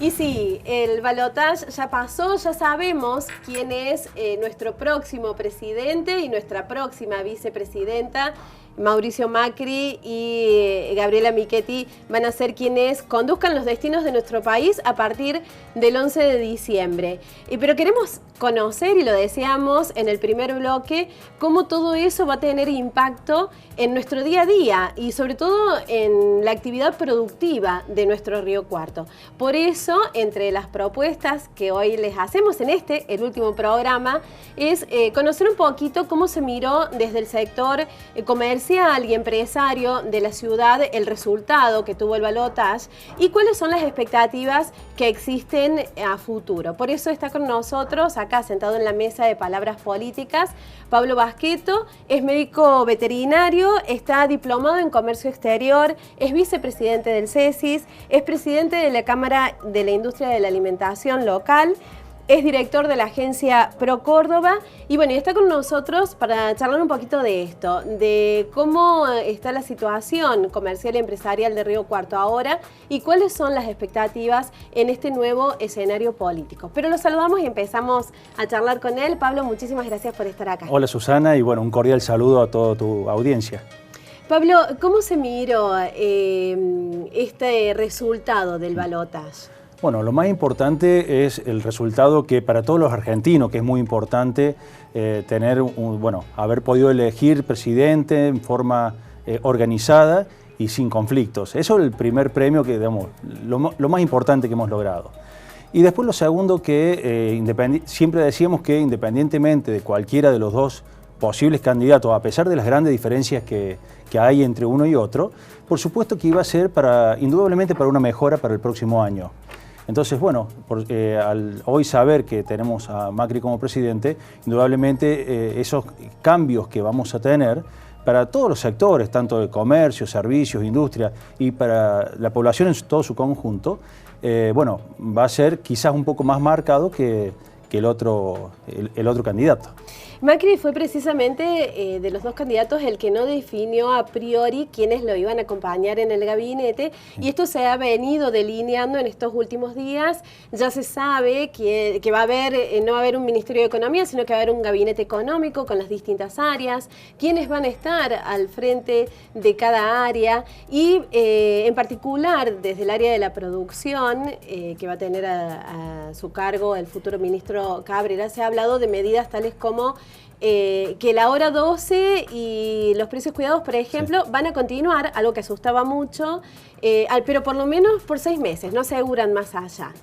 Y sí, el balotaje ya pasó, ya sabemos quién es nuestro próximo presidente y nuestra próxima vicepresidenta. Mauricio Macri y Gabriela Michetti van a ser quienes conduzcan los destinos de nuestro país a partir del 11 de diciembre. Pero queremos conocer, y lo decíamos en el primer bloque, cómo todo eso va a tener impacto en nuestro día a día y sobre todo en la actividad productiva de nuestro Río Cuarto. Por eso, entre las propuestas que hoy les hacemos en el último programa, es conocer un poquito cómo se miró desde el sector comercial y empresario de la ciudad el resultado que tuvo el balotaje y cuáles son las expectativas que existen a futuro. Por eso está con nosotros, acá sentado en la mesa de palabras políticas, Pablo Basqueto. Es médico veterinario, está diplomado en comercio exterior, es vicepresidente del CESIS, es presidente de la Cámara de la Industria de la Alimentación local, es director de la agencia Pro Córdoba y bueno, y está con nosotros para charlar un poquito de esto, de cómo está la situación comercial y empresarial de Río Cuarto ahora y cuáles son las expectativas en este nuevo escenario político. Pero lo saludamos y empezamos a charlar con él. Pablo, muchísimas gracias por estar acá. Hola Susana y bueno, un cordial saludo a toda tu audiencia. Pablo, ¿cómo se miró este resultado del balotaje? Bueno, lo más importante es el resultado que para todos los argentinos, que es muy importante haber podido elegir presidente en forma organizada y sin conflictos. Eso es el primer premio que, digamos, lo más importante que hemos logrado. Y después lo segundo, que siempre decíamos que independientemente de cualquiera de los dos posibles candidatos, a pesar de las grandes diferencias que hay entre uno y otro, por supuesto que iba a ser indudablemente para una mejora para el próximo año. Entonces, bueno, al hoy saber que tenemos a Macri como presidente, indudablemente esos cambios que vamos a tener para todos los sectores, tanto de comercio, servicios, industria y para la población en todo su conjunto, va a ser quizás un poco más marcado que el otro candidato. Macri fue precisamente de los dos candidatos el que no definió a priori quiénes lo iban a acompañar en el gabinete y esto se ha venido delineando en estos últimos días. Ya se sabe que no va a haber un Ministerio de Economía, sino que va a haber un gabinete económico con las distintas áreas, quiénes van a estar al frente de cada área y en particular desde el área de la producción que va a tener a su cargo el futuro ministro Cabrera, se ha hablado de medidas tales como que la hora 12 y los precios cuidados, por ejemplo, van a continuar, algo que asustaba mucho, pero por lo menos por 6 meses, no aseguran más allá.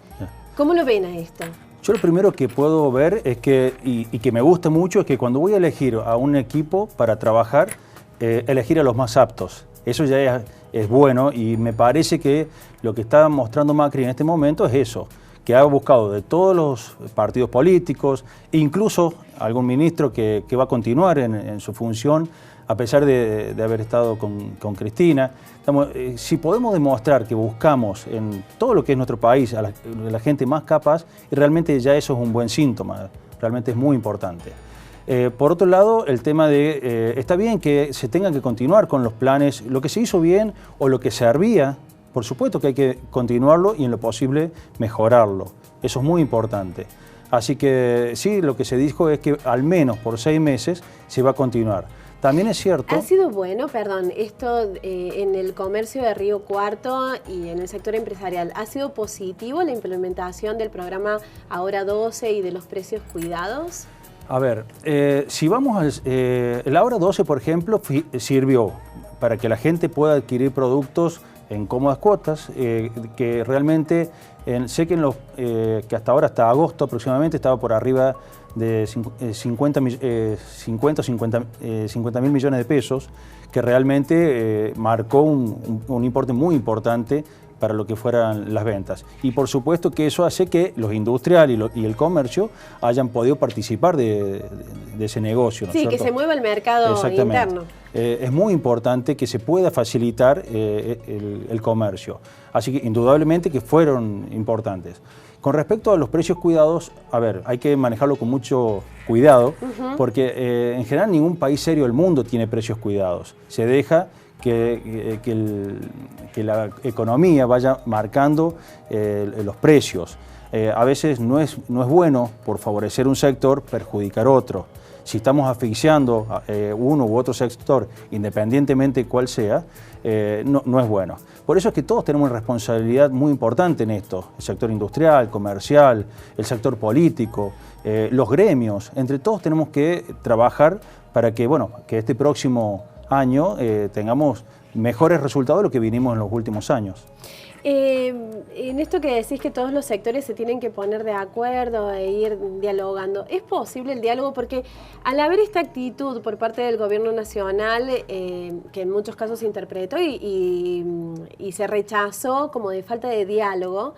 ¿Cómo lo ven a esto? Yo lo primero que puedo ver es que, y que me gusta mucho, es que cuando voy a elegir a un equipo para trabajar, elegir a los más aptos. Eso ya es bueno y me parece que lo que está mostrando Macri en este momento es eso, que ha buscado de todos los partidos políticos, incluso algún ministro que va a continuar en su función, a pesar de haber estado con Cristina. Si podemos demostrar que buscamos en todo lo que es nuestro país a la gente más capaz, y realmente ya eso es un buen síntoma, realmente es muy importante. Por otro lado, el tema de, está bien que se tengan que continuar con los planes, lo que se hizo bien o lo que servía. Por supuesto que hay que continuarlo y en lo posible mejorarlo. Eso es muy importante. Así que sí, lo que se dijo es que al menos por 6 meses se va a continuar. También es cierto... ¿Ha sido bueno, esto en el comercio de Río Cuarto y en el sector empresarial, ha sido positivo la implementación del programa Ahora 12 y de los precios cuidados? A ver, si vamos el Ahora 12, por ejemplo, sirvió para que la gente pueda adquirir productos en cómodas cuotas, que realmente sé que hasta ahora, hasta agosto aproximadamente, estaba por arriba de 50 mil millones de pesos, que realmente marcó un importe muy importante para lo que fueran las ventas. Y por supuesto que eso hace que los industriales y el comercio hayan podido participar de ese negocio, ¿no es cierto? Que se mueva el mercado interno. Es muy importante que se pueda facilitar el comercio. Así que indudablemente que fueron importantes. Con respecto a los precios cuidados, a ver, hay que manejarlo con mucho cuidado, porque en general ningún país serio del mundo tiene precios cuidados. Se deja que la economía vaya marcando los precios. A veces no es bueno, por favorecer un sector, perjudicar otro. Si estamos asfixiando uno u otro sector, independientemente cuál sea, no es bueno. Por eso es que todos tenemos una responsabilidad muy importante en esto. El sector industrial, comercial, el sector político, los gremios. Entre todos tenemos que trabajar para que, bueno, que este próximo año tengamos mejores resultados de lo que vinimos en los últimos años. En esto que decís que todos los sectores se tienen que poner de acuerdo e ir dialogando, ¿es posible el diálogo? Porque al haber esta actitud por parte del gobierno nacional, que en muchos casos se interpretó y se rechazó como de falta de diálogo,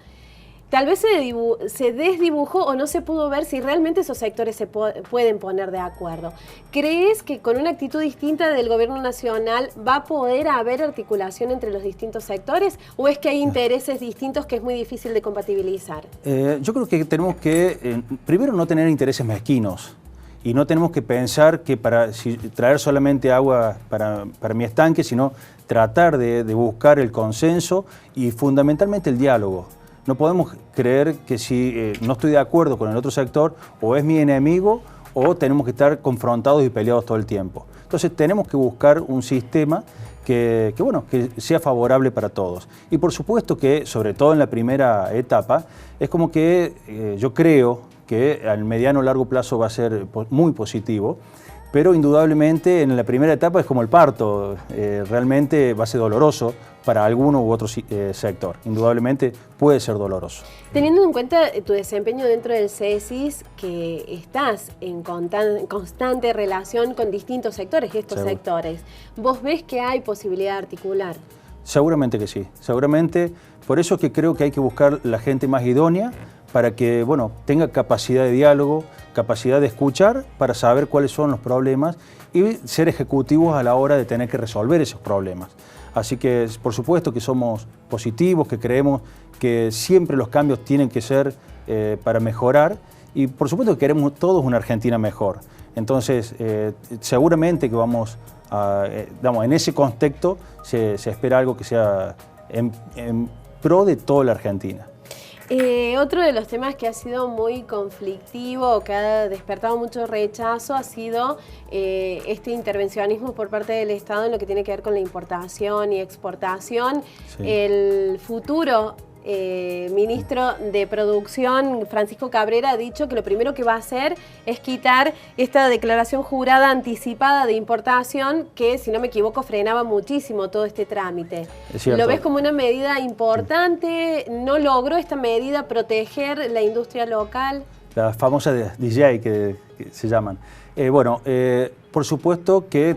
tal vez se desdibujó o no se pudo ver si realmente esos sectores se pueden poner de acuerdo. ¿Crees que con una actitud distinta del gobierno nacional va a poder haber articulación entre los distintos sectores? ¿O es que hay intereses distintos que es muy difícil de compatibilizar? Yo creo que tenemos que, primero, no tener intereses mezquinos. Y no tenemos que pensar que traer solamente agua para mi estanque, sino tratar de buscar el consenso y fundamentalmente el diálogo. No podemos creer que si no estoy de acuerdo con el otro sector, o es mi enemigo, o tenemos que estar confrontados y peleados todo el tiempo. Entonces tenemos que buscar un sistema que sea favorable para todos. Y por supuesto que, sobre todo en la primera etapa, es como que yo creo que al mediano o largo plazo va a ser muy positivo, pero indudablemente en la primera etapa es como el parto, realmente va a ser doloroso para alguno u otro sector, indudablemente puede ser doloroso. Teniendo en cuenta tu desempeño dentro del CESIS, que estás en constante relación con distintos sectores, estos sectores, ¿vos ves que hay posibilidad de articular? Seguramente que sí, seguramente, por eso es que creo que hay que buscar la gente más idónea para que, bueno, tenga capacidad de diálogo, capacidad de escuchar para saber cuáles son los problemas y ser ejecutivos a la hora de tener que resolver esos problemas. Así que, por supuesto que somos positivos, que creemos que siempre los cambios tienen que ser para mejorar y, por supuesto, que queremos todos una Argentina mejor. Entonces, seguramente que vamos a, en ese contexto se espera algo que sea en pro de toda la Argentina. Otro de los temas que ha sido muy conflictivo, que ha despertado mucho rechazo, ha sido este intervencionismo por parte del Estado en lo que tiene que ver con la importación y exportación. Sí. El futuro ministro de Producción, Francisco Cabrera, ha dicho que lo primero que va a hacer es quitar esta declaración jurada anticipada de importación que, si no me equivoco, frenaba muchísimo todo este trámite. ¿Lo ves como una medida importante? ¿No logró esta medida proteger la industria local? Las famosas DJ que se llaman. Por supuesto que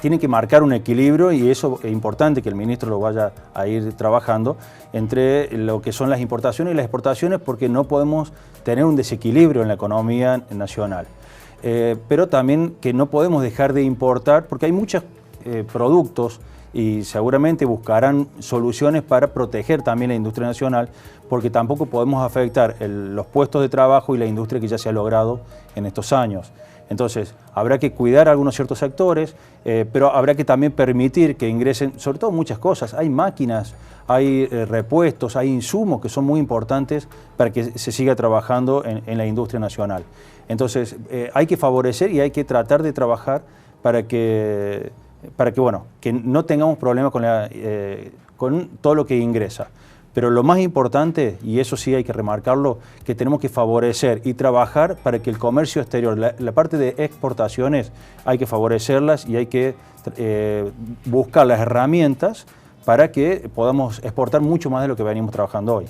tiene que marcar un equilibrio y eso es importante que el ministro lo vaya a ir trabajando entre lo que son las importaciones y las exportaciones porque no podemos tener un desequilibrio en la economía nacional. Pero también que no podemos dejar de importar porque hay muchos productos y seguramente buscarán soluciones para proteger también la industria nacional porque tampoco podemos afectar los puestos de trabajo y la industria que ya se ha logrado en estos años. Entonces, habrá que cuidar algunos ciertos sectores, pero habrá que también permitir que ingresen, sobre todo muchas cosas. Hay máquinas, hay repuestos, hay insumos que son muy importantes para que se siga trabajando en la industria nacional. Entonces, hay que favorecer y hay que tratar de trabajar para que no tengamos problemas con todo lo que ingresa. Pero lo más importante, y eso sí hay que remarcarlo, que tenemos que favorecer y trabajar para que el comercio exterior, la parte de exportaciones, hay que favorecerlas y hay que buscar las herramientas para que podamos exportar mucho más de lo que venimos trabajando hoy.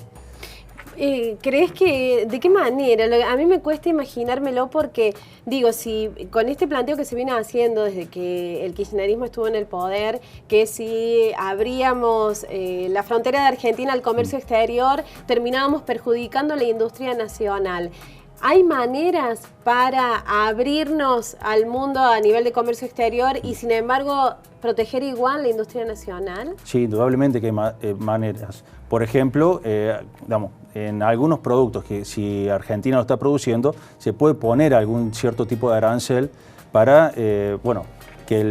¿Crees que, de qué manera? A mí me cuesta imaginármelo porque, digo, si con este planteo que se viene haciendo desde que el kirchnerismo estuvo en el poder, que si abríamos la frontera de Argentina al comercio exterior, terminábamos perjudicando la industria nacional. ¿Hay maneras para abrirnos al mundo a nivel de comercio exterior y, sin embargo, proteger igual la industria nacional? Sí, indudablemente que hay maneras. Por ejemplo, en algunos productos que si Argentina lo está produciendo, se puede poner algún cierto tipo de arancel para, que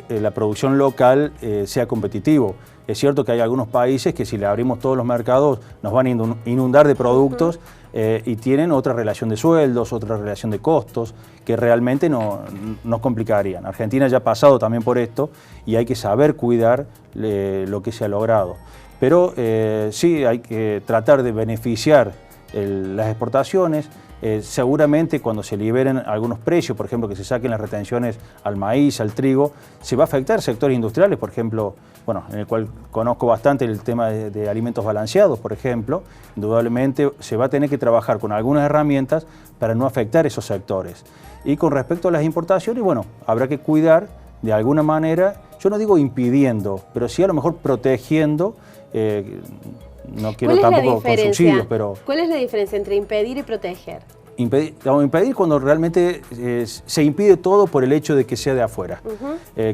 la producción local sea competitivo. Es cierto que hay algunos países que si le abrimos todos los mercados nos van a inundar de productos y tienen otra relación de sueldos, otra relación de costos que realmente nos complicarían. Argentina ya ha pasado también por esto y hay que saber cuidar lo que se ha logrado. Pero sí hay que tratar de beneficiar las exportaciones. Seguramente cuando se liberen algunos precios, por ejemplo, que se saquen las retenciones al maíz, al trigo, se va a afectar sectores industriales, por ejemplo, bueno, en el cual conozco bastante el tema de alimentos balanceados, por ejemplo. Indudablemente se va a tener que trabajar con algunas herramientas para no afectar esos sectores. Y con respecto a las importaciones, bueno, habrá que cuidar de alguna manera, yo no digo impidiendo, pero sí a lo mejor protegiendo. No quiero tampoco con subsidios, pero... ¿Cuál es la diferencia entre impedir y proteger? Impedir cuando realmente se impide todo por el hecho de que sea de afuera,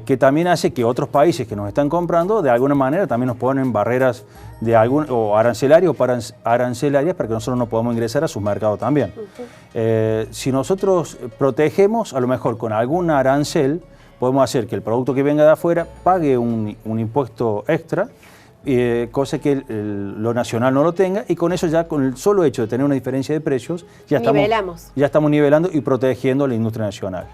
que también hace que otros países que nos están comprando de alguna manera también nos ponen barreras o arancelarias para que nosotros no podamos ingresar a sus mercados también. Si nosotros protegemos, a lo mejor con algún arancel, podemos hacer que el producto que venga de afuera pague un impuesto extra, cosa que lo nacional no lo tenga, y con eso ya con el solo hecho de tener una diferencia de precios ya estamos nivelando y protegiendo la industria nacional.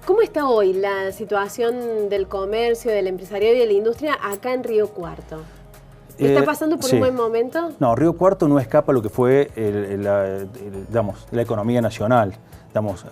¿Cómo está hoy la situación del comercio, del empresariado y de la industria acá en Río Cuarto? ¿Está pasando por un buen momento? No, Río Cuarto no escapa a lo que fue la economía nacional.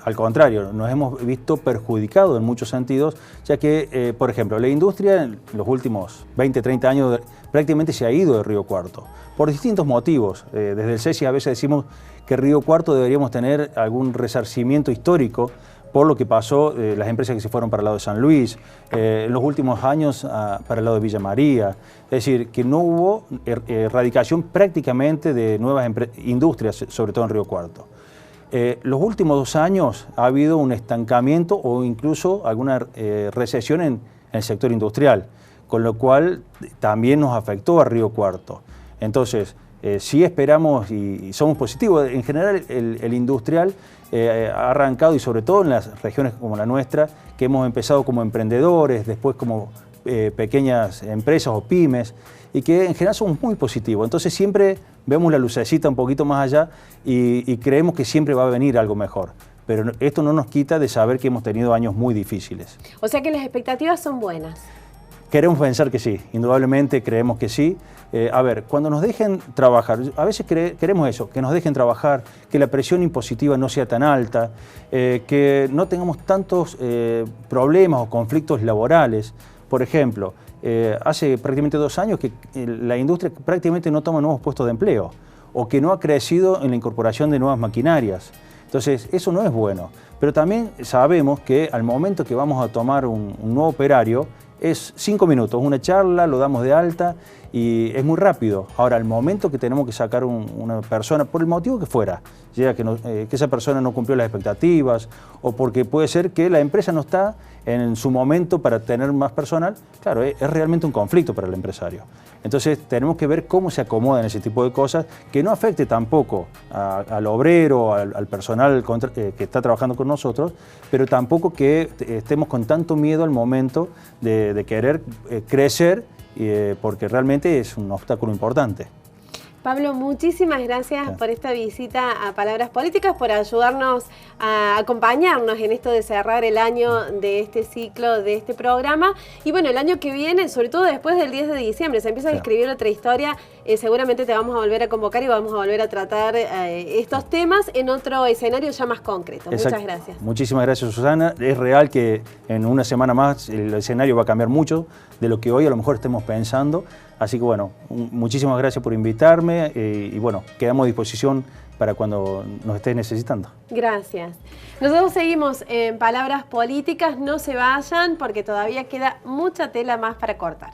Al contrario, nos hemos visto perjudicados en muchos sentidos, ya que, por ejemplo, la industria en los últimos 20, 30 años prácticamente se ha ido de Río Cuarto, por distintos motivos. Desde el CESI a veces decimos que Río Cuarto deberíamos tener algún resarcimiento histórico por lo que pasó, las empresas que se fueron para el lado de San Luis, en los últimos años para el lado de Villa María. Es decir, que no hubo erradicación prácticamente de nuevas industrias, sobre todo en Río Cuarto. Los últimos 2 años ha habido un estancamiento o incluso alguna recesión en el sector industrial, con lo cual también nos afectó a Río Cuarto. Entonces, sí esperamos y somos positivos. En general, el industrial ha arrancado, y sobre todo en las regiones como la nuestra, que hemos empezado como emprendedores, después como pequeñas empresas o pymes, y que en general somos muy positivos. Entonces siempre vemos la lucecita un poquito más allá y creemos que siempre va a venir algo mejor. Pero esto no nos quita de saber que hemos tenido años muy difíciles. O sea que las expectativas son buenas. Queremos pensar que sí, indudablemente creemos que sí. A ver, cuando nos dejen trabajar, a veces queremos eso, que nos dejen trabajar, que la presión impositiva no sea tan alta, que no tengamos tantos problemas o conflictos laborales. Por ejemplo, hace prácticamente 2 años que la industria prácticamente no toma nuevos puestos de empleo o que no ha crecido en la incorporación de nuevas maquinarias. Entonces, eso no es bueno. Pero también sabemos que al momento que vamos a tomar un nuevo operario, es 5 minutos, una charla, lo damos de alta y es muy rápido. Ahora, al momento que tenemos que sacar una persona, por el motivo que fuera, ya que esa persona no cumplió las expectativas o porque puede ser que la empresa no está en su momento para tener más personal, claro, es realmente un conflicto para el empresario. Entonces tenemos que ver cómo se acomodan ese tipo de cosas, que no afecte tampoco al obrero, al personal que está trabajando con nosotros, pero tampoco que estemos con tanto miedo al momento de querer crecer, porque realmente es un obstáculo importante. Pablo, muchísimas gracias por esta visita a Palabras Políticas, por ayudarnos a acompañarnos en esto de cerrar el año de este ciclo, de este programa. Y bueno, el año que viene, sobre todo después del 10 de diciembre, se empieza a escribir otra historia. Seguramente te vamos a volver a convocar y vamos a volver a tratar estos temas en otro escenario ya más concreto. Exacto. Muchas gracias. Muchísimas gracias, Susana. Es real que en una semana más el escenario va a cambiar mucho de lo que hoy a lo mejor estemos pensando. Así que bueno, muchísimas gracias por invitarme y bueno, quedamos a disposición para cuando nos estés necesitando. Gracias. Nosotros seguimos en Palabras Políticas, no se vayan porque todavía queda mucha tela más para cortar.